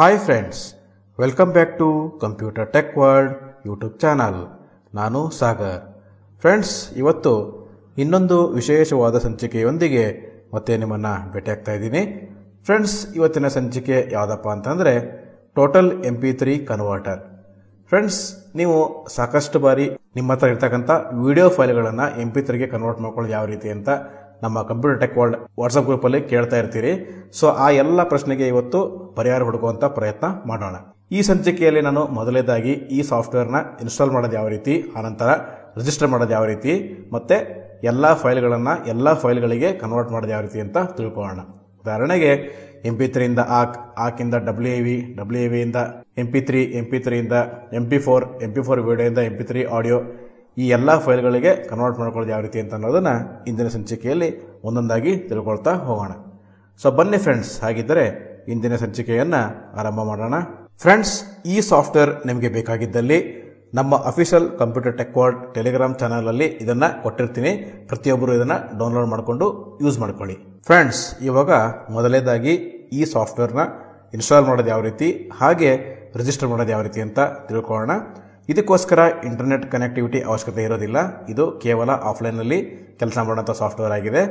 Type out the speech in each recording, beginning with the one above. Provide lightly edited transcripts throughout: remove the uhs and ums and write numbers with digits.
Hi friends, welcome back to computer tech world YouTube channel. ನಾನು Sagar. Friends, ಇವತ್ತು ಇನ್ನೊಂದು ವಿಶೇಷವಾದ ಸಂಚಿಕೆಯೊಂದಿಗೆ ಮತ್ತೆ ನಿಮ್ಮನ್ನು ಭೇಟಿಯಾಗ್ತಾ ಇದ್ದೀನಿ. ಫ್ರೆಂಡ್ಸ್, ಇವತ್ತಿನ ಸಂಚಿಕೆ ಯಾವುದಪ್ಪ ಅಂತಂದರೆ ಟೋಟಲ್ MP3 ಕನ್ವರ್ಟರ್. ಫ್ರೆಂಡ್ಸ್, ನೀವು ಸಾಕಷ್ಟು ಬಾರಿ ನಿಮ್ಮ ಹತ್ರ ಇರ್ತಕ್ಕಂಥ ವಿಡಿಯೋ ಫೈಲ್ಗಳನ್ನು MP3ಗೆ ಕನ್ವರ್ಟ್ ಮಾಡ್ಕೊಳ್ಳೋದು ಯಾವ ರೀತಿ ಅಂತ ನಮ್ಮ ಕಂಪ್ಯೂಟರ್ ಟೆಕ್ ವರ್ಲ್ಡ್ ವಾಟ್ಸಪ್ ಗ್ರೂಪಲ್ಲಿ ಕೇಳ್ತಾ ಇರ್ತೀರಿ. ಸೊ ಆ ಎಲ್ಲ ಪ್ರಶ್ನೆಗೆ ಇವತ್ತು ಪರಿಹಾರ ಹುಡುಕುವಂಥ ಪ್ರಯತ್ನ ಮಾಡೋಣ. ಈ ಸಂಚಿಕೆಯಲ್ಲಿ ನಾನು ಮೊದಲನೇದಾಗಿ ಈ ಸಾಫ್ಟ್ವೇರ್ನ ಇನ್ಸ್ಟಾಲ್ ಮಾಡೋದು ಯಾವ ರೀತಿ, ಆನಂತರ ರಿಜಿಸ್ಟರ್ ಮಾಡೋದು ಯಾವ ರೀತಿ, ಮತ್ತೆ ಎಲ್ಲ ಫೈಲ್ಗಳನ್ನು ಎಲ್ಲ ಫೈಲ್ಗಳಿಗೆ ಕನ್ವರ್ಟ್ ಮಾಡೋದು ಯಾವ ರೀತಿ ಅಂತ ತಿಳ್ಕೊಳ್ಳೋಣ. ಉದಾಹರಣೆಗೆ MP3 ಇಂದ ಆಕಿಂದ WAV ಇಂದ MP3 ಇಂದ MP4 ವಿಡಿಯೋ ಇಂದ MP3 ಆಡಿಯೋ, ಈ ಎಲ್ಲ ಫೈಲ್ಗಳಿಗೆ ಕನ್ವರ್ಟ್ ಮಾಡ್ಕೊಳ್ಳೋದು ಯಾವ ರೀತಿ ಅಂತ ಅನ್ನೋದನ್ನ ಇಂದಿನ ಸಂಚಿಕೆಯಲ್ಲಿ ಒಂದೊಂದಾಗಿ ತಿಳ್ಕೊಳ್ತಾ ಹೋಗೋಣ. ಸೊ ಬನ್ನಿ ಫ್ರೆಂಡ್ಸ್, ಹಾಗಿದ್ದರೆ ಇಂದಿನ ಸಂಚಿಕೆಯನ್ನು ಆರಂಭ ಮಾಡೋಣ. ಫ್ರೆಂಡ್ಸ್, ಈ ಸಾಫ್ಟ್ವೇರ್ ನಿಮಗೆ ಬೇಕಾಗಿದ್ದಲ್ಲಿ ನಮ್ಮ official computer tech world Telegram ಚಾನಲಲ್ಲಿ ಇದನ್ನು ಕೊಟ್ಟಿರ್ತೀನಿ. ಪ್ರತಿಯೊಬ್ಬರು ಇದನ್ನು ಡೌನ್ಲೋಡ್ ಮಾಡಿಕೊಂಡು ಯೂಸ್ ಮಾಡ್ಕೊಳ್ಳಿ. ಫ್ರೆಂಡ್ಸ್, ಇವಾಗ ಮೊದಲನೇದಾಗಿ ಈ ಸಾಫ್ಟ್ವೇರ್ನ ಇನ್ಸ್ಟಾಲ್ ಮಾಡೋದು ಯಾವ ರೀತಿ, ಹಾಗೆ ರಿಜಿಸ್ಟರ್ ಮಾಡೋದು ಯಾವ ರೀತಿ ಅಂತ ತಿಳ್ಕೊಳ್ಳೋಣ. ಇದಕ್ಕೋಸ್ಕರ ಇಂಟರ್ನೆಟ್ ಕನೆಕ್ಟಿವಿಟಿ ಅವಶ್ಯಕತೆ ಇರೋದಿಲ್ಲ. ಇದು ಕೇವಲ ಆಫ್ಲೈನ್ನಲ್ಲಿ ಕೆಲಸ ಮಾಡುವಂಥ ಸಾಫ್ಟ್ವೇರ್ ಆಗಿದೆ.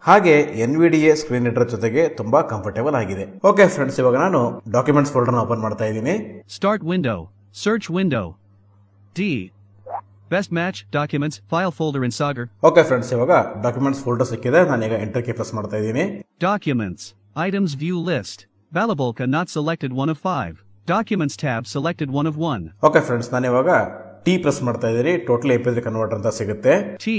ಹಾಗೆ NVDA ಸ್ಕ್ರೀನ್ ರೀಡರ್ ಜೊತೆಗೆ ತುಂಬಾ ಕಂಫರ್ಟೇಬಲ್ ಆಗಿದೆ. ಓಕೆ ಫ್ರೆಂಡ್ಸ್, ಇವಾಗ ನಾನು ಡಾಕ್ಯುಮೆಂಟ್ಸ್ ಫೋಲ್ಡರ್ನ ಓಪನ್ ಮಾಡ್ತಾ ಇದ್ದೀನಿ. Start window. Search window. D. Best match documents file folder in Sagar. Okay friends, ಇವಾಗ ಡಾಕ್ಯುಮೆಂಟ್ಸ್ ಫೋಲ್ಡರ್ ಸಿಕ್ಕಿದೆ. ನಾನೀಗ ಎಂಟರ್ ಕೀ ಪ್ರೆಸ್ ಮಾಡ್ತಾ ಇದ್ದೀನಿ. Documents. Items view list. Valabolka not selected 1 of 5. Documents tab selected 1 of 1. Okay friends, ನಾನು ಇವಾಗ T press ಮಾಡ್ತಾ ಇದ್ದೀನಿ. Total MP3 converter ಅಂತ ಸಿಗುತ್ತೆ. T.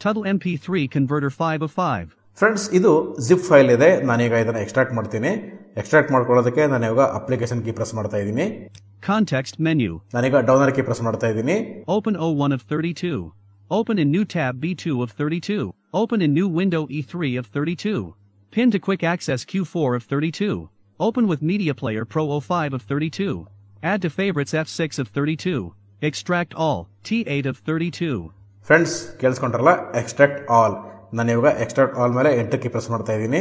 Total MP3 converter 5 of 5. Friends, ಇದು ಜಿಪ್ ಫೈಲ್ ಇದೆ. ನಾನೀಗ ಇದನ್ನು ಎಕ್ಸ್ಟ್ರಾಕ್ಟ್ ಮಾಡ್ತೀನಿ. ಎಕ್ಸ್ಟ್ರಾಕ್ಟ್ ಮಾಡ್ಕೊಳ್ಳೋದಕ್ಕೆ ನಾನು ಇವಾಗ ಅಪ್ಲಿಕೇಶನ್ ಕೀ ಪ್ರೆಸ್ ಮಾಡ್ತಾ ಇದ್ದೀನಿ. Context menu. ನಾನೀಗ ಡೌನರ್ ಕೀ ಪ್ರೆಸ್ ಮಾಡ್ತಾ ಇದ್ದೀನಿ. Open O1 of 32. Open in new tab B2 of 32. Open in new window E3 of 32. Pin to quick access Q4 of 32. Open with media player Pro 05 of 32. Add to favorites F6 of 32. Extract all T8 of 32. Friends, ಕೇಳಿಸ್ಕೊಂಡ್ರಲ್ಲ, extract all. ನಾನು ಇವಾಗ extract all ಮೇಲೆ enter key press ಮಾಡ್ತಾ ಇದ್ದೀನಿ.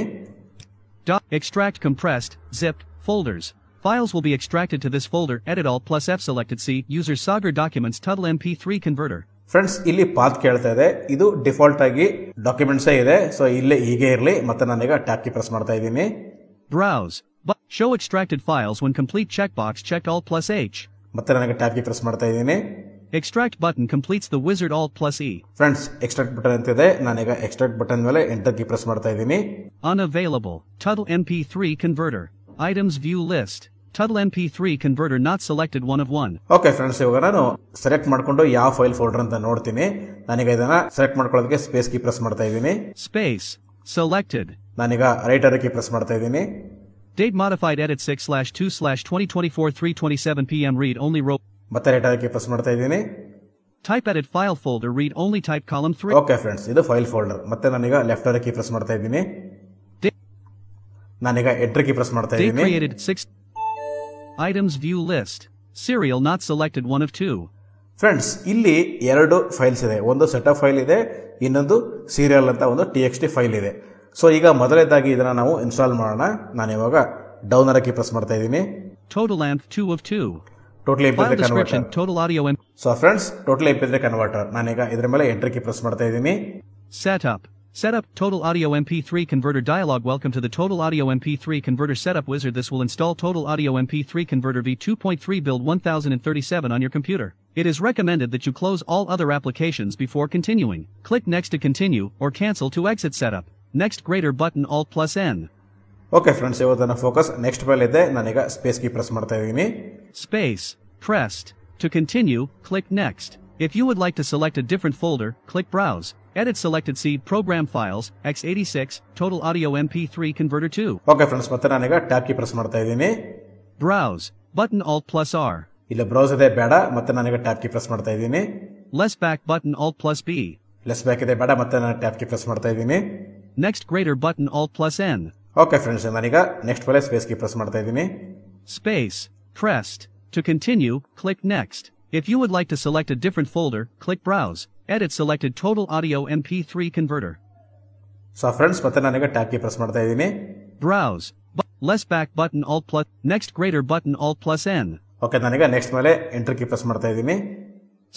Extract compressed, zipped, folders. Files will be extracted to this folder. Edit all plus F selected C. User Sagar documents total MP3 converter. Friends, ಇಲ್ಲಿ path ಕೇಳ್ತಾ ಇದೆ. ಇದು default ಆಗಿ ಡಾಕ್ಯುಮೆಂಟ್ಸೇ ಇದೆ. So ಇಲ್ಲೇ ಹೀಗೆ ಇರಲಿ. ಮತ್ತೆ ನಾನೀಗ ಟ್ಯಾಬ್ ಕೀ ಪ್ರೆಸ್ ಮಾಡ್ತಾ ಇದ್ದೀನಿ. Browse. Show extracted files when complete checkbox checked Alt plus H. ಮತ್ತೆ ನನಗೆ ಟ್ಯಾಬ್ ಕೀ ಪ್ರೆಸ್ ಮಾಡ್ತಾ ಇದ್ದೀನಿ. Extract button completes the wizard Alt plus E. Friends, extract button ಅಂತಿದೆ. ನಾನೀಗ ಎಕ್ಸ್ಟ್ರಾಕ್ಟ್ ಬಟನ್ ಮೇಲೆ ಎಂಟರ್ ಕೀ ಪ್ರೆಸ್ ಮಾಡ್ತಾ ಇದ್ದೀನಿ. Unavailable. Total MP3 converter. Items view list. Total MP3 converter not selected 1 of 1. Okay friends, ಇವಾಗ ನಾನು select ಮಾಡ್ಕೊಂಡು ಯಾವ file folder ಅಂತ ನೋಡ್ತೀನಿ. ನಾನೀಗ ಇದನ್ನ ಸೆಲೆಕ್ಟ್ ಮಾಡ್ಕೊಳ್ಳೋದಕ್ಕೆ ಸ್ಪೇಸ್ ಕೀ ಪ್ರೆಸ್ ಮಾಡ್ತಾ ಇದ್ದೀನಿ. Space. Selected. ನಾನೀಗ ರೈಟ್ ಅರ್ ಕೀ ಪ್ರೆಸ್ ಮಾಡ್ತಾ ಇದ್ದೀನಿ. Date modified edit 6/2/2024 3:27 p.m. read only row. ಮತ್ತೆ ರೈಟ್ ಅರ್ ಕೀ ಪ್ರೆಸ್ ಮಾಡ್ತಾ ಇದ್ದೀನಿ. Type edit file folder read only type column 3. Okay friends, ಇದು ಫೈಲ್ ಫೋಲ್ಡರ್. ಮತ್ತೆ ನಾನೀಗ ಲೆಫ್ಟ್ ಅರ್ ಕೀ ಪ್ರೆಸ್ ಮಾಡ್ತಾ ಇದ್ದೀನಿ. ನಾನೀಗ ಎಂಟರ್ ಕೀ ಪ್ರೆಸ್ ಮಾಡ್ತಾ Date ಇದ್ದೀನಿ. created 6. Items view list. Serial not selected 1 of 2. Friends, ಇಲ್ಲಿ ಎರಡು ಫೈಲ್ಸ್ ಇದೆ. ಒಂದು ಸೆಟಪ್ ಫೈಲ್ ಇದೆ, ಇನ್ನೊಂದು ಸೀರಿಯಲ್ ಅಂತ ಒಂದು TXT ಫೈಲ್ ಇದೆ. ಸೊ ಈಗ ಮೊದಲನೇದಾಗಿ ಇದನ್ನ ನಾವು ಇನ್ಸ್ಟಾಲ್ ಮಾಡೋಣ. ನಾನು ಇವಾಗ ಡೌನ್ ಅರ್ ಕೀ ಪ್ರೆಸ್ ಮಾಡ್ತಾ ಇದ್ದೀನಿ. Total AMP 2 of 2. Total File MP3 description converter. total audio MP. So friends, total MP3 converter. ನಾನೀಗ ಇದರ ಮೇಲೆ ಎಂಟರ್ ಕೀ ಪ್ರೆಸ್ ಮಾಡ್ತಾ ಇದ್ದೀನಿ. Setup. Setup Total Audio MP3 Converter dialog. Welcome to the Total Audio MP3 Converter Setup Wizard. This will install Total Audio MP3 Converter v2.3 build 1037 on your computer. It is recommended that you close all other applications before continuing. Click Next to continue or cancel to exit setup. Next greater button Alt plus N. Okay friends, ಇವತ್ತಿನ focus next file ಇದೆ. ನಾನೀಗ space key press ಮಾಡ್ತಾ ಇದ್ದೀನಿ. Space. Pressed. To continue, click Next. If you would like to select a different folder, click Browse. Edit selected C program files x86 Total Audio MP3 Converter 2. Okay friends, ಮತ್ತೆ ನಾನೀಗ tab key press ಮಾಡ್ತಾ ಇದ್ದೀನಿ. Browse. Button Alt plus R. ಇಲ್ಲ browse ಇದೆ, ಬೇಡ. ಮತ್ತೆ ನಾನೀಗ tab key press ಮಾಡ್ತಾ ಇದ್ದೀನಿ. Less back button Alt plus B. Less back ಇದೆ, ಬೇಡ. ಮತ್ತೆ ನಾನು ಟ್ಯಾಬ್ ಕೀ ಪ್ರೆಸ್ ಮಾಡ್ತಾ ಇದ್ದೀನಿ. Next greater button Alt plus N. Okay friends, ನಾನೀಗ next file space key press ಮಾಡ್ತಾ ಇದ್ದೀನಿ. Space. Pressed. To continue, click Next. If you would like to select a different folder, click Browse. Edit selected Total Audio MP3 Converter. So friends, ಮತ್ತೆ ನಾನೀಗ tab key press ಮಾಡ್ತಾ ಇದ್ದೀನಿ. Browse. Less back button Alt plus. Next greater button Alt plus N. Okay, ನಾನೀಗ next ಮೇಲೆ enter key press ಮಾಡ್ತಾ ಇದ್ದೀನಿ.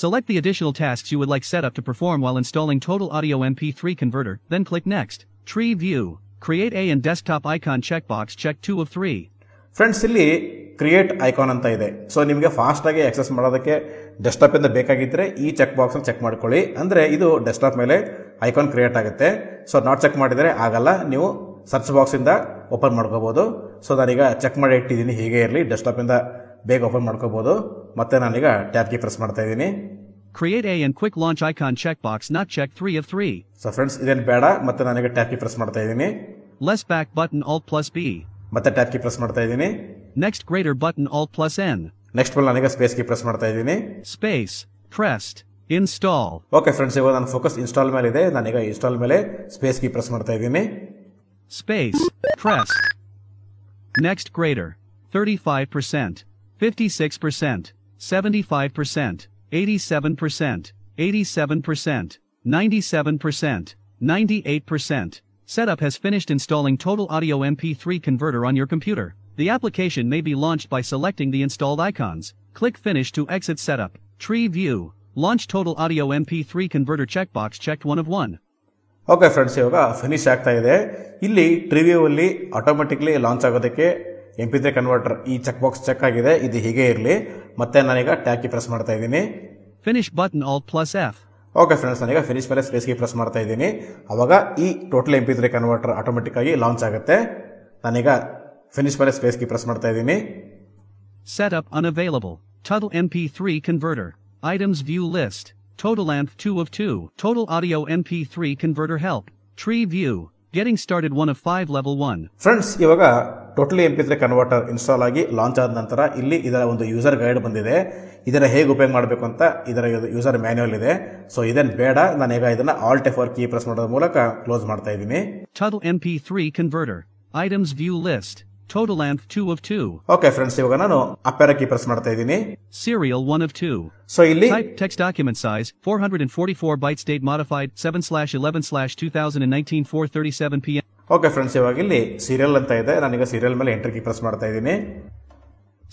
Select the additional tasks you would like setup to perform while installing Total Audio MP3 Converter, then click Next. Tree View. Create a and desktop icon checkbox, check 2 of 3. Friends, ಇಲ್ಲಿ create icon ಅಂತ ಇದೆ. So ನಿಮಗೆ fast ಆಗಿ access ಮಾಡೋದಕ್ಕೆ desktop ಇಂದ ಬೇಕಾಗಿದ್ರೆ ಈ check box check ಮಾಡ್ಕೊಳ್ಳಿ. ಅಂದ್ರೆ ಇದು ಡೆಸ್ಕ್ಟಾಪ್ ಮೇಲೆ ಐಕಾನ್ ಕ್ರಿಯೇಟ್ ಆಗುತ್ತೆ. ಸೊ ನಾಟ್ ಚೆಕ್ ಮಾಡಿದರೆ ಆಗಲ್ಲ, ನೀವು ಸರ್ಚ್ ಬಾಕ್ಸ್ ಇಂದ ಓಪನ್ ಮಾಡ್ಕೋಬಹುದು. ಸೊ ನಾನೀಗ ಚೆಕ್ ಮಾಡಿ ಇಟ್ಟಿದ್ದೀನಿ, ಹೀಗೆ ಇರಲಿ, ಡೆಸ್ಕ್ಟಾಪ್ ಇಂದ ಬೇಗ ಓಪನ್ ಮಾಡ್ಕೋಬಹುದು. ಮತ್ತೆ ನಾನೀಗ ಟ್ಯಾಬ್ ಕೀ ಪ್ರೆಸ್ ಮಾಡ್ತಾ ಇದ್ದೀನಿ. Create a and quick launch icon checkbox, not check 3 of 3. So friends, ಇದೇನು ಬೇಡ. ಮತ್ತೆ ನಾನೀಗ ಟ್ಯಾಬ್ ಕೀ ಪ್ರೆಸ್ ಮಾಡ್ತಾ ಇದ್ದೀನಿ. Less back button Alt plus B. ಮತ್ತೆ ಟ್ಯಾಬ್ ಕೀ ಪ್ರೆಸ್ ಮಾಡ್ತಾ ಇದ್ದೀನಿ. Next greater button Alt plus N. Next ಮೇಲೆ ನಾನೀಗ ಸ್ಪೇಸ್ ಕೀ ಪ್ರೆಸ್ ಮಾಡ್ತಾ ಇದ್ದೀನಿ. Space. Pressed. Install. Okay friends, ಇವಾಗ ನನ್ನ ಫೋಕಸ್ ಇನ್ಸ್ಟಾಲ್ ಮೇಲೆ ಇದೆ. ನಾನೀಗ ಇನ್ಸ್ಟಾಲ್ ಮೇಲೆ ಸ್ಪೇಸ್ ಕೀ ಪ್ರೆಸ್ ಮಾಡ್ತಾ ಇದ್ದೀನಿ. Space. Pressed. Next greater. 35%. 56%. 75%. 87%. 87%. 97%. 98%. Setup has finished installing Total Audio MP3 Converter on your computer. The application may be launched by selecting the installed icons. Click Finish to exit setup. Tree View. Launch Total Audio MP3 Converter checkbox checked 1 of 1. Okay friends, ಇವಾಗ finish ಆಗ್ತಾ ಇದೆ. ಇಲ್ಲಿ ಟ್ರಿವ್ಯೂ ಅಲ್ಲಿ automatically launch ಆಗೋದಕ್ಕೆ MP3 converter ಈ check box check ಆಗಿದೆ. ಇದು ಹೀಗೆ ಇರಲಿ. ಮತ್ತೆ ನಾನೀಗ ಟ್ಯಾಬ್ ಕೀ ಪ್ರೆಸ್ ಮಾಡ್ತಾ ಇದ್ದೀನಿ. Finish button Alt plus F. Okay friends, ನಾನೀಗ ಫಿನಿಶ್ ಮೇಲೆ ಸ್ಪೇಸ್ ಕೀ ಪ್ರೆಸ್ ಮಾಡ್ತಾ ಇದ್ದೀನಿ. ಅವಾಗ ಈ ಟೋಟಲ್ MP3 ಕನ್ವರ್ಟರ್ ಆಟೋಮೆಟಿಕ್ ಆಗಿ ಲಾಂಚ್ ಆಗುತ್ತೆ. ನಾನೀಗ ಫಿನಿಶ್ ಮೇಲೆ ಸ್ಪೇಸ್ ಕೀ ಪ್ರೆಸ್ ಮಾಡ್ತಾ ಇದ್ದೀನಿ. Setup unavailable. Total MP3 Converter. Items View List. Total AMP 2 of 2. Total Audio MP3 Converter Help. Tree View. Getting started 1 of 5 level 1. Friends, ಇವಾಗ totally MP3 converter install ಆಗಿ launch ಆದ ನಂತರ ಇಲ್ಲಿ ಇದರ ಒಂದು user guide ಬಂದಿದೆ. ಇದನ್ನ ಹೇಗೆ ಉಪಯೋಗ ಮಾಡಬೇಕು ಅಂತ ಇದರ ಯೂಸರ್ ಮ್ಯಾನ್ಯುವಲ್ ಇದೆ. ಸೊ ಇದನ್ನ ಬೇಡ, ನಾನೀಗ ಇದನ್ನ Alt F4 ಕೀ ಪ್ರೆಸ್ ಮಾಡೋದ್ರ ಮೂಲಕ ಕ್ಲೋಸ್ ಮಾಡ್ತಾ ಇದ್ದೀನಿ. Total MP3 Converter. Items View List. Total AMP 2 of 2. Okay friends, ಇವಾಗ ನಾನು ಅಪ್ ಏರೋ ಕೀ ಪ್ರೆಸ್ ಮಾಡ್ತಾ ಇದ್ದೀನಿ. Serial 1 of 2. ಸೊ ಇಲ್ಲಿ Type text document size 444 bytes. Date modified 7/11/2019 4:37 p.m. Okay friends, ಇವಾಗ ಇಲ್ಲಿ ಸೀರಿಯಲ್ ಅಂತ ಇದೆ. ನಾನೀಗ ಸೀರಿಯಲ್ ಮೇಲೆ ಎಂಟರ್ ಕೀ ಪ್ರೆಸ್ ಮಾಡ್ತಾ ಇದ್ದೀನಿ.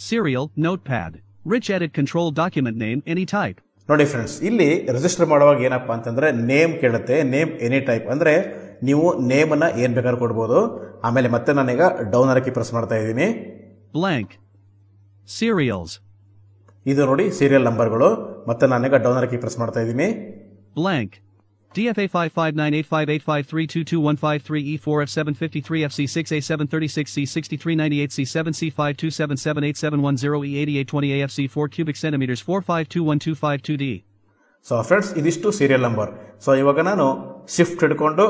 Serial Notepad. Rich edit control document name any type. ನೋಡಿ ಫ್ರೆಂಡ್ಸ್, ಇಲ್ಲಿ ರಿಜಿಸ್ಟರ್ ಮಾಡುವಾಗ ಏನಪ್ಪಾ ಅಂತಂದ್ರೆ ನೇಮ್ ಕೇಳುತ್ತೆ. ನೇಮ್ ಎನಿ ಟೈಪ್ ಅಂದ್ರೆ ನೀವು ನೇಮ್ ಅನ್ನ ಏನ್ ಬೇಕಾದ್ರೂ ಕೊಡ್ಬೋದು. ಆಮೇಲೆ ಮತ್ತೆ ನಾನೀಗ ಡೌನ್ ಏರೋ ಕೀ ಪ್ರೆಸ್ ಮಾಡ್ತಾ ಇದ್ದೀನಿ. Blank. Serials. ಇದು ನೋಡಿ ಸೀರಿಯಲ್ ನಂಬರ್ಗಳು. ಮತ್ತೆ ನಾನೀಗ ಡೌನ್ ಏರೋ ಕೀ ಪ್ರೆಸ್ ಮಾಡ್ತಾ ಇದ್ದೀನಿ. Blank. DFA 5598583221533FC6A736C6398C7C527787110E8820AFC4 cubic centimeters 45212252D. So friends, ಇದಿಷ್ಟು ಸೀರಿಯಲ್ ನಂಬರ್. ಸೊ ಇವಾಗ ನಾನು ಶಿಫ್ಟ್ ಹಿಡ್ಕೊಂಡು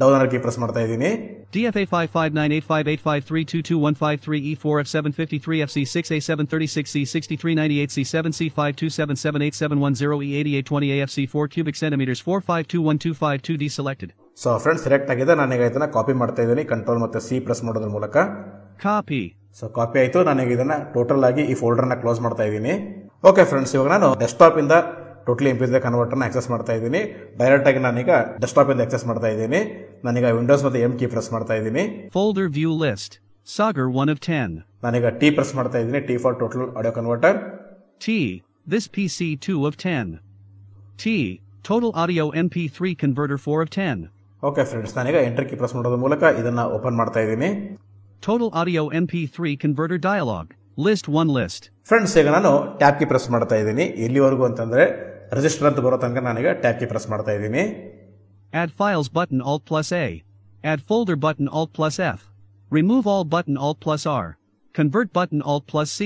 ಡೌನ್ ಏರೋ ಕೀ ಪ್ರೆಸ್ ಮಾಡ್ತಾ ಇದ್ದೀನಿ. DFA 5598583221533FC6A736C6398C7C527787110E8820AFC4 cubic centimeters 45212252D selected. So friends, select ಆಗಿದೆ. ನಾನೀಗ ಇದನ್ನ ಕಾಪಿ ಮಾಡ್ತಾ ಇದ್ದೀನಿ. ಕಂಟ್ರೋಲ್ ಮತ್ತೆ C ಪ್ರೆಸ್ ಮಾಡೋದ್ರ ಮೂಲಕ. Copy. ಸೊ ಕಾಪಿ ಆಯ್ತು. ನಾನೀಗ ಇದನ್ನ ಟೋಟಲ್ ಆಗಿ ಈ ಫೋಲ್ಡರ್ ನ ಕ್ಲೋಸ್ ಮಾಡ್ತಾ ಇದ್ದೀನಿ. ಓಕೆ ಫ್ರೆಂಡ್ಸ್, ಇವಾಗ ನಾನು ಡೆಸ್ಕ್ಟಾಪ್ ಇಂದ ಟೋಟಲಿ MP3 ಕನ್ವರ್ಟರ್ ನ ಆಕ್ಸೆಸ್ ಮಾಡ್ತಾ ಇದ್ದೀನಿ. ಡೈರೆಕ್ಟ್ ಆಗಿ ನಾನೀಗ ಡೆಸ್ಕ್ಟಾಪ್ ಇಂದ ಆಕ್ಸೆಸ್ ಮಾಡ್ತಾ ಇದ್ದೀನಿ. ನಾನೀಗ ವಿಂಡೋಸ್ ಮತ್ತೆ M ಕೀ ಪ್ರೆಸ್ ಮಾಡ್ತಾ ಇದ್ದೀನಿ. Folder View List. Sagar 1 of 10. ನಾನೀಗ T ಪ್ರೆಸ್ ಮಾಡ್ತಾ ಇದ್ದೀನಿ. T for total audio converter. T. This PC 2 of 10. T. Total Audio MP3 Converter 4 of 10. Okay friends, ನಾನೀಗ ಎಂಟರ್ ಕೀ ಪ್ರೆಸ್ ಮಾಡೋದ್ರ ಮೂಲಕ ಇದನ್ನ ಓಪನ್ ಮಾಡ್ತಾ ಇದ್ದೀನಿ. Total Audio MP3 Converter Dialog. List 1 list. Friends, ಈಗ ನಾನು ಟ್ಯಾಬ್ ಕೀ ಪ್ರೆಸ್ ಮಾಡ್ತಾ ಇದ್ದೀನಿ. ಎಲ್ಲಿವರೆಗೂ ಅಂತಂದ್ರೆ ರಿಜಿಸ್ಟರ್ ಅಂತ ಬರೋ ತನಕ ನಾನೀಗ ಟ್ಯಾಬ್ ಕೀ ಪ್ರೆಸ್ ಮಾಡ್ತಾ ಇದ್ದೀನಿ. Add Files button Alt plus A. Add Folder button Alt plus F. Remove All button Alt plus R. Convert button Alt plus C.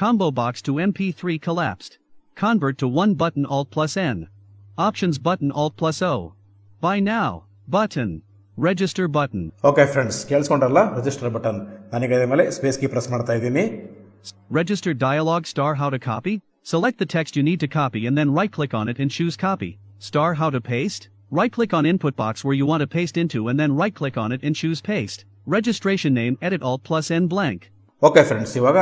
Combo box to MP3 collapsed. Convert to 1 button Alt plus N. Options button Alt plus O. Buy now button. Register button. Okay friends, ಕೇಳಿಸ್ಕೊಂಡ್ರಲ್ಲ, register button. ನಾನೀಗ ಇದರ ಮೇಲೆ space key press ಮಾಡ್ತಾ ಇದ್ದೀನಿ. Register dialog star how to copy. Select the text you need to copy and then right-click on it and choose copy. Star how to paste. Right-click on input box where you want to paste into and then right-click on it and choose paste. Registration name edit Alt plus N blank. Okay friends, ಇವಾಗ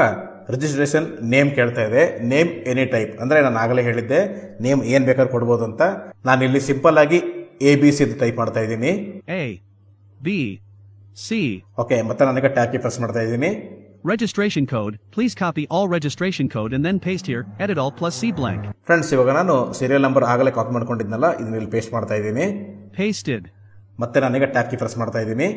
registration name ಕೇಳ್ತಾ ಇದೆ. Name any type ಅಂದ್ರೆ ನಾನು ಆಗಲೇ ಹೇಳಿದ್ದೆ name ಏನ್ ಬೇಕಾದ್ರೂ ಕೊಡ್ಬೋದು ಅಂತ. ನಾನು ಇಲ್ಲಿ ಸಿಂಪಲ್ ಆಗಿ ABC ಅಂತ ಟೈಪ್ ಮಾಡ್ತಾ ಇದ್ದೀನಿ. A B C. ಓಕೆ, ಮತ್ತೆ ನಾನೀಗ ಟ್ಯಾಬ್ ಕೀ ಪ್ರೆಸ್ ಮಾಡ್ತಾ ಇದ್ದೀನಿ. Registration code. Please copy all registration code and then paste here. Edit all plus C blank. Friends, ಇವಾಗ ನಾನು ಸೀರಿಯಲ್ ನಂಬರ್ ಆಗಲೇ ಕಾಪಿ ಮಾಡ್ಕೊಂಡಿದ್ನಲ್ಲ, ಇದನ್ನ ಇಲ್ಲಿ ಪೇಸ್ಟ್ ಮಾಡ್ತಾ ಇದ್ದೀನಿ. Pasted. ಮತ್ತೆ ನಾನೀಗ ಟ್ಯಾಬ್ ಕೀ ಪ್ರೆಸ್ ಮಾಡ್ತಾ ಇದ್ದೀನಿ.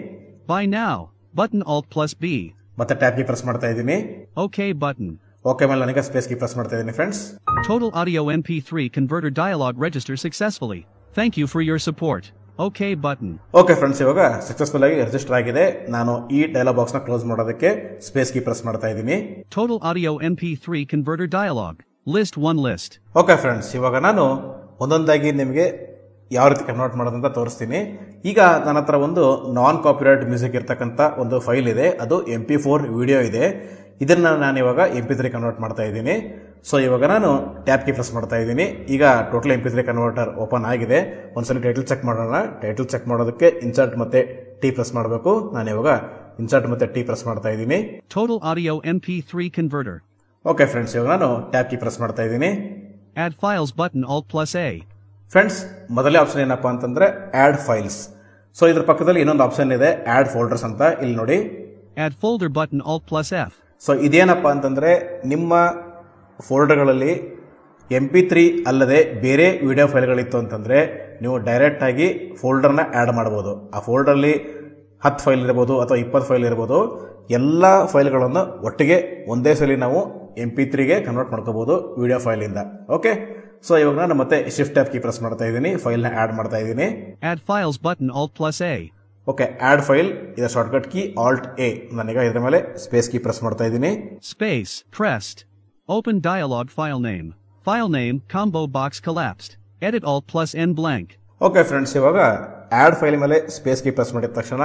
Buy now. Button Alt plus B. ಮತ್ತೆ ಟ್ಯಾಬ್ ಕೀ ಪ್ರೆಸ್ ಮಾಡ್ತಾ ಇದ್ದೀನಿ. OK button. ಓಕೆ ಮೇಲೆ ನಾನೀಗ ಸ್ಪೇಸ್ ಕೀ ಪ್ರೆಸ್ ಮಾಡ್ತಾ ಇದ್ದೀನಿ. Friends, Total Audio MP3 Converter dialog register successfully. Thank you for your support. OK button. Okay friends, ಇವಾಗ successful ಆಗಿ register ಆಗಿದೆ. ನಾನು ಈ ಡೈಲಾಗ್ ಬಾಕ್ಸ್ ನ ಕ್ಲೋಸ್ ಮಾಡೋದಕ್ಕೆ ಸ್ಪೇಸ್ ಕೀ ಪ್ರೆಸ್ ಮಾಡ್ತಾ ಇದ್ದೀನಿ. Total Audio MP3 Converter dialog. List 1 list. Okay friends, ಇವಾಗ ನಾನು ಒಂದೊಂದಾಗಿ ನಿಮಗೆ ಯಾವ ರೀತಿ ಕನ್ವರ್ಟ್ ಮಾಡೋದಂತ ತೋರಿಸ್ತೀನಿ. ಈಗ ನನ್ನ ಹತ್ರ ಒಂದು ನಾನ್ ಕಾಪಿರೈಟ್ ಮ್ಯೂಸಿಕ್ ಇರ್ತಕ್ಕಂಥ ಒಂದು ಫೈಲ್ ಇದೆ. ಅದು MP4 ವಿಡಿಯೋ ಇದೆ. ಇದನ್ನ ನಾನು ಇವಾಗ MP3 ಕನ್ವರ್ಟ್ ಮಾಡ್ತಾ ಇದ್ದೀನಿ. ಸೊ ಇವಾಗ ನಾನು ಟ್ಯಾಬ್ ಕೀ ಪ್ರೆಸ್ ಮಾಡ್ತಾ ಇದ್ದೀನಿ. ಈಗ ಟೋಟಲ್ MP3 ಕನ್ವರ್ಟರ್ ಓಪನ್ ಆಗಿದೆ. ಒಂದ್ಸಲ ಟೈಟಲ್ ಚೆಕ್ ಮಾಡೋಣ. ಟೈಟಲ್ ಚೆಕ್ ಮಾಡೋದಕ್ಕೆ ಇನ್ಸರ್ಟ್ ಮತ್ತೆ ಟಿ ಪ್ರೆಸ್ ಮಾಡಬೇಕು. ನಾನು ಇವಾಗ ಇನ್ಸರ್ಟ್ ಮತ್ತೆ ಟಿ ಪ್ರೆಸ್ ಮಾಡ್ತಾ ಇದ್ದೀನಿ. Total Audio MP3 Converter. Okay friends, ಇವಾಗ ನಾನು ಟ್ಯಾಬ್ ಕೀ ಪ್ರೆಸ್ ಮಾಡ್ತಾ ಇದ್ದೀನಿ. Add files button Alt plus A. Friends, ಮೊದಲೇ ಆಪ್ಷನ್ ಏನಪ್ಪಾ ಅಂತಂದ್ರೆ ಆಡ್ ಫೈಲ್ಸ್. ಸೊ ಇದ್ರ ಪಕ್ಕದಲ್ಲಿ ಇನ್ನೊಂದು ಆಪ್ಷನ್ ಇದೆ, ಆಡ್ ಫೋಲ್ಡರ್ಸ್ ಅಂತ. ಇಲ್ಲಿ ನೋಡಿ, Add folder button Alt plus F. So ಇದೇನಪ್ಪ ಅಂತಂದ್ರೆ ನಿಮ್ಮ ಫೋಲ್ಡರ್ಗಳಲ್ಲಿ MP3 ಅಲ್ಲದೆ ಬೇರೆ ವಿಡಿಯೋ ಫೈಲ್ಗಳಿತ್ತು ಅಂತಂದ್ರೆ ನೀವು ಡೈರೆಕ್ಟ್ ಆಗಿ ಫೋಲ್ಡರ್ನ ಆಡ್ ಮಾಡಬಹುದು. ಆ ಫೋಲ್ಡರ್ಲಿ 10 ಫೈಲ್ ಇರ್ಬೋದು ಅಥವಾ 20 ಫೈಲ್ ಇರ್ಬೋದು. ಎಲ್ಲ ಫೈಲ್ಗಳನ್ನು ಒಟ್ಟಿಗೆ ಒಂದೇ ಸಲ ನಾವು MP3ಗೆ ಕನ್ವರ್ಟ್ ಮಾಡ್ಕೋಬಹುದು ವಿಡಿಯೋ ಫೈಲಿಂದ. ಓಕೆ, ಸೊ ಇವಾಗ ನಾನು ಮತ್ತೆ ಶಿಫ್ಟ್ ಟ್ಯಾಬ್ ಕೀ ಪ್ರೆಸ್ ಮಾಡ್ತಾ ಇದ್ದೀನಿ. ಫೈಲ್ನ ಆಡ್ ಮಾಡ್ತಾ ಇದ್ದೀನಿ. Add files button Alt plus A. Okay, add file ಇದರ ಶಾರ್ಟ್ಕಟ್ ಕೀ Alt A. ನಾನೀಗ ಇದರ ಮೇಲೆ ಸ್ಪೇಸ್ ಕೀ ಪ್ರೆಸ್ ಮಾಡ್ತಾ ಇದ್ದೀನಿ. Space pressed. Open dialog file name. File name combo box collapsed. Edit Alt plus N blank. Okay friends, ಇವಾಗ add file ಮೇಲೆ space key press ಮಾಡಿದ ತಕ್ಷಣ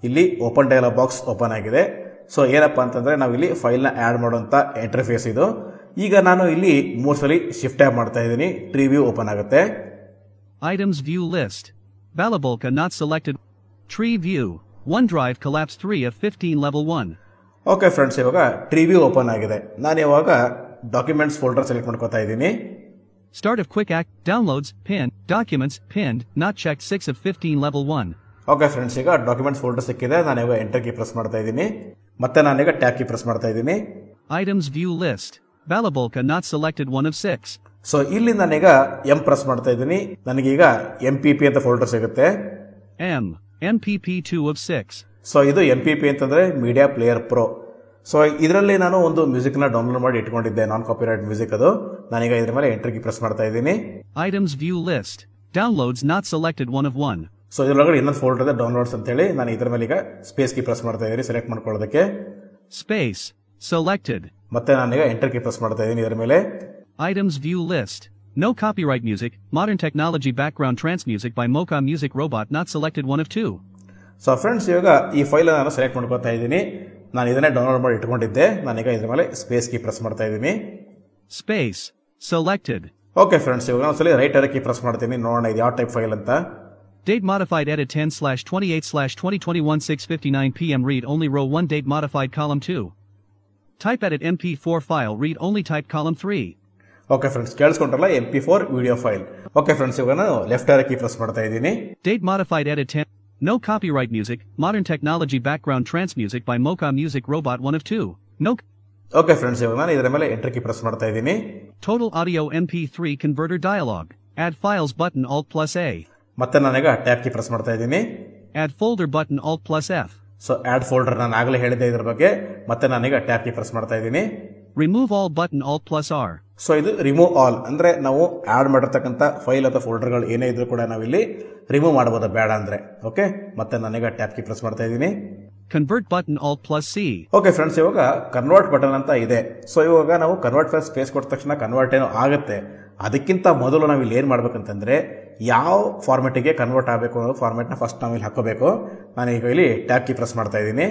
ಇಲ್ಲಿ ಓಪನ್ ಡೈಲಾಗ್ ಬಾಕ್ಸ್ ಓಪನ್ ಆಗಿದೆ. ಸೊ ಏನಪ್ಪಾ ಅಂತಂದ್ರೆ ನಾವು ಇಲ್ಲಿ ಫೈಲ್ನ ಆಡ್ ಮಾಡುವಂತ ಇಂಟರ್ಫೇಸ್ ಇದು. ಈಗ ನಾನು ಇಲ್ಲಿ 3 ಸಲ ಶಿಫ್ಟ್ ಟ್ಯಾಬ್ ಮಾಡ್ತಾ ಇದ್ದೀನಿ. ಟ್ರೀ ವ್ಯೂ ಓಪನ್ ಆಗುತ್ತೆ. Items view list. Balabolka not selected. Tree view. OneDrive collapse 3 of 15 level 1. Okay friends, ಇವಾಗ ಟ್ರೀ ವ್ಯೂ ಓಪನ್ ಆಗಿದೆ. ನಾನು ಇವಾಗ ಡಾಕ್ಯುಮೆಂಟ್ಸ್ ಫೋಲ್ಡರ್ ಸೆಲೆಕ್ಟ್ ಮಾಡ್ಕೋತಾ ಇದ್ದೀನಿ. Start of quick act. Downloads. Pinned. Documents. Pinned. Not checked 6 of 15 level 1. Okay friends, ಈಗ documents folder ಸಿಕ್ಕಿದೆ. ನಾನು ಇವಾಗ ಎಂಟರ್ ಕೀ ಪ್ರೆಸ್ ಮಾಡ್ತಾ ಇದ್ದೀನಿ. ಮತ್ತೆ ನಾನೀಗ ಟ್ಯಾಬ್ ಕೀ ಪ್ರೆಸ್ ಮಾಡ್ತಾ ಇದ್ದೀನಿ. Items view list. Balabolka not selected 1 of 6. So ಇಲ್ಲಿ ನಾನೀಗ ಎಂ ಪ್ರೆಸ್ ಮಾಡ್ತಾ ಇದ್ದೀನಿ. ನನಗೀಗ MPP ಅಂತ ಫೋಲ್ಡರ್ ಸಿಗುತ್ತೆ. MPP 2 of 6. ಸೊ ಇದು MPP ಅಂತಂದ್ರೆ ಮೀಡಿಯಾ ಪ್ಲೇಯರ್ ಪ್ರೋ. ಸೊ ಇದರಲ್ಲಿ ನಾನು ಒಂದು ಮ್ಯೂಸಿಕ್ ನ ಡೌನ್ಲೋಡ್ ಮಾಡಿ ಇಟ್ಕೊಂಡಿದ್ದೆ, ನಾನ್ ಕಾಪಿರೈಟ್ ಮ್ಯೂಸಿಕ್ ಅದು. ನಾನೀಗ ಇದ್ರ ಮೇಲೆ ಎಂಟರ್ ಕೀ ಪ್ರೆಸ್ ಮಾಡ್ತಾ ಇದ್ದೀನಿ. Items view list. Downloads not selected 1 of 1. So ಇದರೊಳಗಡೆ ಇನ್ನೊಂದು ಫೋಲ್ಡರ್ ಇದೆ, ಡೌನ್ಲೋಡ್ಸ್ ಅಂತ ಹೇಳಿ. ನಾನು ಇದ್ರ ಮೇಲೆ ಈಗ ಸ್ಪೇಸ್ ಕೀ ಪ್ರೆಸ್ ಮಾಡ್ತಾ ಇದ್ದೀನಿ ಸೆಲೆಕ್ಟ್ ಮಾಡ್ಕೊಳ್ಳೋದಕ್ಕೆ. Space selected. ಮತ್ತೆ ನಾನೀಗ ಎಂಟರ್ ಕೀ ಪ್ರೆಸ್ ಮಾಡ್ತಾ ಇದ್ದೀನಿ ಇದರ ಮೇಲೆ. Items view list. No copyright music. Modern technology background trance music by Mocha Music Robot not selected 1 of 2. So friends, ಇವಾಗ ಈ ಫೈಲ್ ನಾನು ಸೆಲೆಕ್ಟ್ ಮಾಡ್ಕೊತಾ ಇದ್ದೀನಿ. ನಾನು ಇದನ್ನೇ ಡೌನ್ಲೋಡ್ ಮಾಡಿ ಇಟ್ಕೊಂಡಿದ್ದೆ. ನಾನೀಗ ಇದ್ರ ಮೇಲೆ ಸ್ಪೇಸ್ ಕೀ ಪ್ರೆಸ್ ಮಾಡ್ತಾ ಇದ್ದೀನಿ. Space selected. ಓಕೆ ಫ್ರೆಂಡ್ಸ್, ಇವಾಗ ಒಂದ್ಸಲಿ ರೈಟ್ ಏರೋ ಕೀ ಪ್ರೆಸ್ ಮಾಡ್ತೀನಿ. ನೋಡೋಣ ಇದು ಯಾವ ಟೈಪ್ ಫೈಲ್ ಅಂತ. Date modified edit 10/28/2021 6:59 p.m. read only row 1 date modified column 2. Type edit MP4 file read only type column 3. Okay friends, ಕೇಳಿಸ್ಕೊಂಡ್ರಲ್ಲ MP4 video file. Okay friends, ಇವಾಗ ನಾನು left arrow key press ಮಾಡ್ತಾ ಇದ್ದೀನಿ. Date modified edit 10. No copyright music. Modern technology background trance music by Mocha Music Robot 1 of 2. No. Okay friends, ಇವಾಗ ನಾನು ಇದರ ಮೇಲೆ enter key press ಮಾಡ್ತಾ ಇದ್ದೀನಿ. Total Audio MP3 Converter dialog. Add files button Alt plus A. ಮತ್ತೆ ನಾನೀಗ tab key press ಮಾಡ್ತಾ ಇದ್ದೀನಿ. Add folder button Alt plus F. So add folder ನಾನು ಆಗಲೇ ಹೇಳಿದ್ದೆ ಇದ್ರ ಬಗ್ಗೆ. ಮತ್ತೆ ನಾನೀಗ ಟ್ಯಾಬ್ ಕೀ ಪ್ರೆಸ್ ಮಾಡ್ತಾ ಇದ್ದೀನಿ. Remove all button Alt plus R. So ಇದು ರಿಮೂವ್ ಆಲ್ ಅಂದ್ರೆ ನಾವು ಆಡ್ ಮಾಡಿರ್ತಕ್ಕಂಥ ಫೈಲ್ ಅಥವಾ ಫೋಲ್ಡರ್ಗಳು ಏನೇ ಇದ್ರೂ ಕೂಡ ನಾವಿಲ್ಲಿ ರಿಮೂವ್ ಮಾಡಬಹುದು ಬೇಡ ಅಂದ್ರೆ. ಓಕೆ, ಮತ್ತೆ ನಾನೀಗ ಟ್ಯಾಬ್ ಕೀ ಪ್ರೆಸ್ ಮಾಡ್ತಾ ಇದ್ದೀನಿ. Convert button Alt plus C. Okay friends, ಇವಾಗ ಕನ್ವರ್ಟ್ ಬಟನ್ ಅಂತ ಇದೆ. ಸೊ ಇವಾಗ ನಾವು ಕನ್ವರ್ಟ್ ಫೈಲ್ ಸ್ಪೇಸ್ ಕೊಟ್ಟ ತಕ್ಷಣ ಕನ್ವರ್ಟ್ ಏನೋ ಆಗುತ್ತೆ. ಅದಕ್ಕಿಂತ ಮೊದಲು ನಾವು ಇಲ್ಲಿ ಏನ್ ಮಾಡ್ಬೇಕಂತಂದ್ರೆ ಯಾವ ಫಾರ್ಮೆಟಿಗೆ ಕನ್ವರ್ಟ್ ಆಗಬೇಕು ಅನ್ನೋ ಫಾರ್ಮೆಟ್ ನ ಫಸ್ಟ್ ನಾವು ಇಲ್ಲಿ ಹಾಕೋಬೇಕು. ನಾನು ಈಗ ಇಲ್ಲಿ ಟ್ಯಾಬ್ ಕೀ ಪ್ರೆಸ್ ಮಾಡ್ತಾ ಇದ್ದೀನಿ.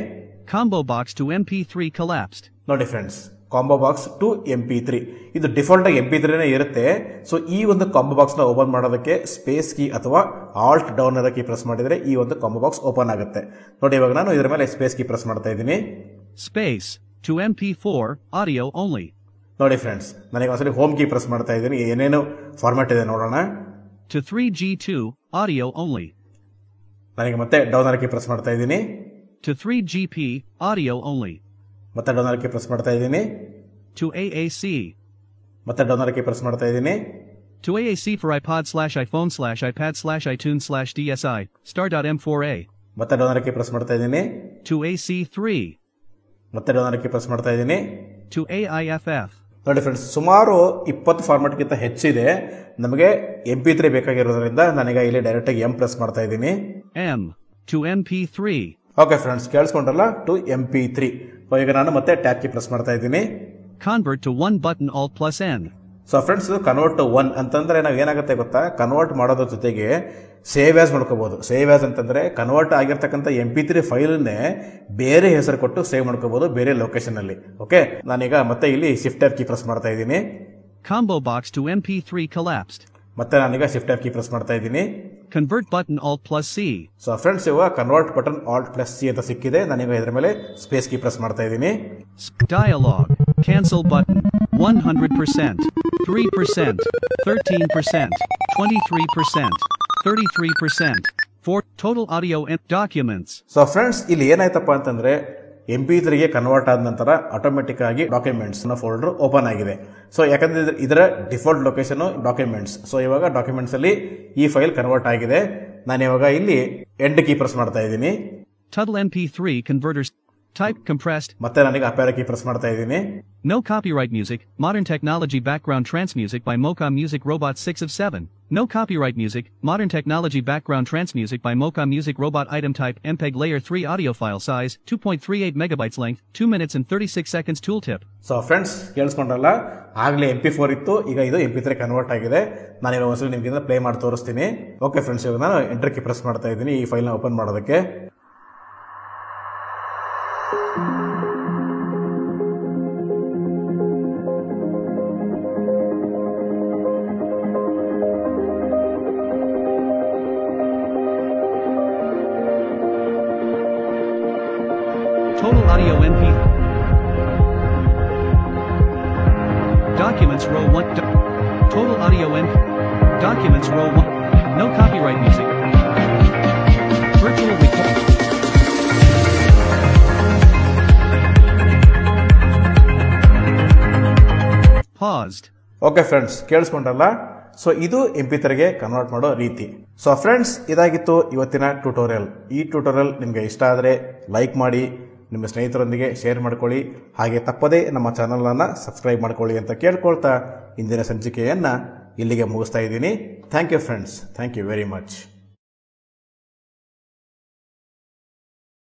Combo box to MP3 collapsed. ನೋಡಿ friends, combo box to MP3 ಇದು ಡಿಫಾಲ್ಟ್ ಆಗಿ MP3 ಇರುತ್ತೆ. ಸೊ ಈ ಒಂದು ಕಾಂಬೋ ಬಾಕ್ಸ್ ನ ಓಪನ್ ಮಾಡೋದಕ್ಕೆ ಸ್ಪೇಸ್ ಕೀ ಅಥವಾ ಆಲ್ಟ್ ಡೌನ್ ಕೀ ಪ್ರೆಸ್ ಮಾಡಿದ್ರೆ ಈ ಒಂದು ಕಾಂಬೋ ಬಾಕ್ಸ್ ಓಪನ್ ಆಗುತ್ತೆ. ನೋಡಿ, ಇವಾಗ ನಾನು ಇದರ ಮೇಲೆ ಸ್ಪೇಸ್ ಕೀ ಪ್ರೆಸ್ ಮಾಡ್ತಾ ಇದ್ದೀನಿ. Space to MP4 audio only. ನೋಡಿ ಫ್ರೆಂಡ್ಸ್, ನನಗೆ ಒಂದ್ಸಲಿ ಹೋಮ್ ಕೀ ಪ್ರೆಸ್ ಮಾಡ್ತಾ ಇದ್ದೀನಿ. ಏನೇನು ಫಾರ್ಮ್ಯಾಟ್ ಇದೆ ನೋಡೋಣ. To 3G2 audio only. ನನಗೆ ಮತ್ತೆ ಡೌನ್ ಕೀ ಪ್ರೆಸ್ ಮಾಡ್ತಾ ಇದ್ದೀನಿ. To 3GP, audio only. ಮತ್ತೆ ಡೌನ್ ಆರ್ ಕೀ ಪ್ರೆಸ್ ಮಾಡ್ತಾ ಇದ್ದೀನಿ. To AAC. ಮತ್ತೆ ಡೌನ್ ಆರ್ ಕೀ ಪ್ರೆಸ್ ಮಾಡ್ತಾ ಇದ್ದೀನಿ. To AAC for iPod/iPhone/iPad/iTunes/DSI, star.m4a. ಮತ್ತೆ ಡೌನ್ ಆರ್ ಕೀ ಪ್ರೆಸ್ ಮಾಡ್ತಾ ಇದ್ದೀನಿ. To AC3. ಮತ್ತೆ ಡೌನ್ ಆರ್ ಕೀ ಪ್ರೆಸ್ ಮಾಡ್ತಾ ಇದ್ದೀನಿ. To AIFF. ನೋಡಿ ಫ್ರೆಂಡ್ಸ್, ಸುಮಾರು 20 ಫಾರ್ಮೆಟ್ಗಿಂತ ಹೆಚ್ಚಿದೆ. ನಮಗೆ MP3 ಬೇಕಾಗಿರೋದ್ರಿಂದ ನಾನೀಗ ಇಲ್ಲಿ ಡೈರೆಕ್ಟ್ ಆಗಿ M ಪ್ರೆಸ್ ಮಾಡ್ತಾ ಇದ್ದೀನಿ. M. To MP3. Okay friends, ಕೇಳಿಸ್ಕೊಂಡ್ರಲ್ಲ, ಟು MP3. ಈಗ ನಾನು ಮತ್ತೆ ಟ್ಯಾಬ್ ಕೀ ಪ್ರೆಸ್ ಮಾಡ್ತಾ ಇದ್ದೀನಿ. Convert to 1 button Alt+N. So friends, convert to 1 ಅಂತಂದ್ರೆ ನಾವು ಏನಾಗುತ್ತೆ ಗೊತ್ತಾ, ಕನ್ವರ್ಟ್ ಮಾಡೋದ್ರ ಜೊತೆಗೆ ಸೇವ್ ಆಸ್ ಮಾಡ್ಕೋಬಹುದು. ಸೇವ್ ಆಸ್ ಅಂತಂದ್ರೆ ಕನ್ವರ್ಟ್ ಆಗಿರ್ತಕ್ಕಂಥ MP3 ಫೈಲ್ನೇ ಬೇರೆ ಹೆಸರು ಕೊಟ್ಟು ಸೇವ್ ಮಾಡ್ಕೋಬಹುದು ಬೇರೆ ಲೊಕೇಶನ್ ಅಲ್ಲಿ. ಓಕೆ, ನಾನೀಗ ಮತ್ತೆ ಇಲ್ಲಿ ಶಿಫ್ಟ್ ಟ್ಯಾಬ್ ಕೀ ಪ್ರೆಸ್ ಮಾಡ್ತಾ ಇದ್ದೀನಿ. Combo box to MP3 collapsed. ಮತ್ತೆ ನಾನೀಗ ಶಿಫ್ಟ್ ಟ್ಯಾಬ್ ಕೀ ಪ್ರೆಸ್ ಮಾಡ್ತಾ ಇದ್ದೀನಿ. Convert button Alt+C. So friends, ಇವಾಗ ಕನ್ವರ್ಟ್ ಬಟನ್ Alt+C ಅಂತ ಸಿಕ್ಕಿದೆ. ನಾನೀಗ ಇದರ ಮೇಲೆ ಸ್ಪೇಸ್ ಕೀ ಪ್ರೆಸ್ ಮಾಡ್ತಾ ಇದ್ದೀನಿ. Dialog. Cancel button. 100%. 3%. 13%. 23%. 33%. 4. Total audio and documents. So friends, ಇಲ್ಲಿ ಏನಾಯ್ತಪ್ಪ ಅಂತಂದ್ರೆ MP3 ಗೆ ಕನ್ವರ್ಟ್ ಆದ ನಂತರ ಆಟೋಮೆಟಿಕ್ ಆಗಿ ಡಾಕ್ಯುಮೆಂಟ್ಸ್ ಫೋಲ್ಡರ್ ಓಪನ್ ಆಗಿದೆ. ಸೊ ಯಾಕಂದ್ರೆ ಇದರ ಡಿಫಾಲ್ಟ್ ಲೊಕೇಶನ್ ಡಾಕ್ಯುಮೆಂಟ್ಸ್. ಸೊ ಇವಾಗ ಡಾಕ್ಯುಮೆಂಟ್ಸ್ ಅಲ್ಲಿ ಈ ಫೈಲ್ ಕನ್ವರ್ಟ್ ಆಗಿದೆ. ನಾನು ಇವಾಗ ಇಲ್ಲಿ ಎಂಡ್ ಕೀ ಪ್ರೆಸ್ ಮಾಡ್ತಾ ಇದ್ದೀನಿ. Tuttle MP3 converters. Type compressed. ಮತ್ತೆ ನನಗೆ ಅಪೇರ ಕೀ ಪ್ರೆಸ್ ಮಾಡ್ತಾ ಇದ್ದೀನಿ. No copyright music. Modern technology background trance music by Mocha Music Robot 6 of 7. No copyright music. Modern technology background trance music by Mocha Music Robot. Item type MPEG layer 3 audio file size 2.38 megabytes length 2 minutes and 36 seconds tooltip. So friends, ಕೇಳಿಸ್ಕೊಂಡ್ರಲ್ಲ, ಆಗಲೇ MP4 ಇತ್ತು, ಈಗ ಇದು MP3 convert ಆಗಿದೆ. ನಾನು ಇವಾಗ ಒಂದ್ಸಲ ನಿಮ್ಗೆ ಪ್ಲೇ ಮಾಡಿ ತೋರಿಸ್ತೀನಿ. ಓಕೆ ಫ್ರೆಂಡ್ಸ್, ಇವಾಗ ನಾನು ಎಂಟರ್ ಕೀ ಪ್ರೆಸ್ ಮಾಡ್ತಾ ಇದ್ದೀನಿ ಈ ಫೈಲ್ನ ಓಪನ್ ಮಾಡೋದಕ್ಕೆ. Total audio MP. Documents row 1. Total audio MP. Documents row 1. No copyright music. Virtual record. Paused. Okay friends, ಕೇಳಿಸ್ಕೊಂಡ್ರಲ್ಲ. ಸೊ ಇದು MP3 ಗೆ ಕನ್ವರ್ಟ್ ಮಾಡೋ ರೀತಿ. ಸೊ ಫ್ರೆಂಡ್ಸ್, ಇದಾಗಿತ್ತು ಇವತ್ತಿನ ಟ್ಯುಟೋರಿಯಲ್. ಈ ಟ್ಯುಟೋರಿಯಲ್ ನಿಮಗೆ ಇಷ್ಟ ಆದರೆ ಲೈಕ್ ಮಾಡಿ, ನಿಮ್ಮ ಸ್ನೇಹಿತರೊಂದಿಗೆ ಶೇರ್ ಮಾಡ್ಕೊಳ್ಳಿ, ಹಾಗೆ ತಪ್ಪದೇ ನಮ್ಮ ಚಾನಲನ್ನು ಸಬ್ಸ್ಕ್ರೈಬ್ ಮಾಡ್ಕೊಳ್ಳಿ ಅಂತ ಕೇಳ್ಕೊಳ್ತಾ ಇಂದಿನ ಸಂಚಿಕೆಯನ್ನು ಇಲ್ಲಿಗೆ ಮುಗಿಸ್ತಾ ಇದ್ದೀನಿ. Thank you friends, thank you very much.